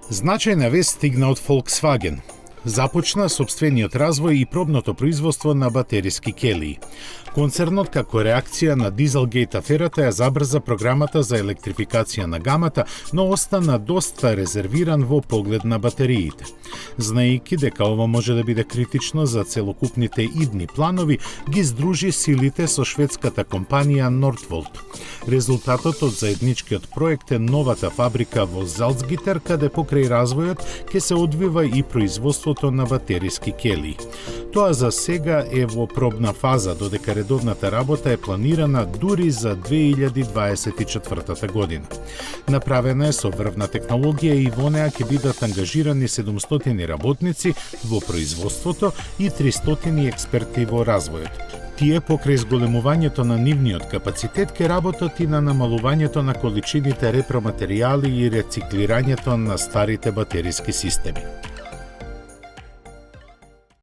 Значајна вест стигна од Volkswagen. Започна собствениот развој и пробното производство на батериски келии. Концернот, како реакција на Дизелгейт аферата, ја забрза програмата за електрификација на гамата, но остана доста резервиран во поглед на батериите. Знаејќи дека ова може да биде критично за целокупните идни планови, ги здружи силите со шведската компанија Northvolt. Резултатот од заедничкиот проект е новата фабрика во Salzgitter, каде покрај развојот ќе се одвива и производството на батериски келии. Тоа за сега е во пробна фаза, додека редовната работа е планирана дури за 2024 година. Направена е со врвна технологија и во неа ќе бидат ангажирани 700 работници во производството и 300 експерти во развојот. Тие покрај зголемувањето на нивниот капацитет ќе работат и на намалувањето на количините репроматеријали и рециклирањето на старите батериски системи.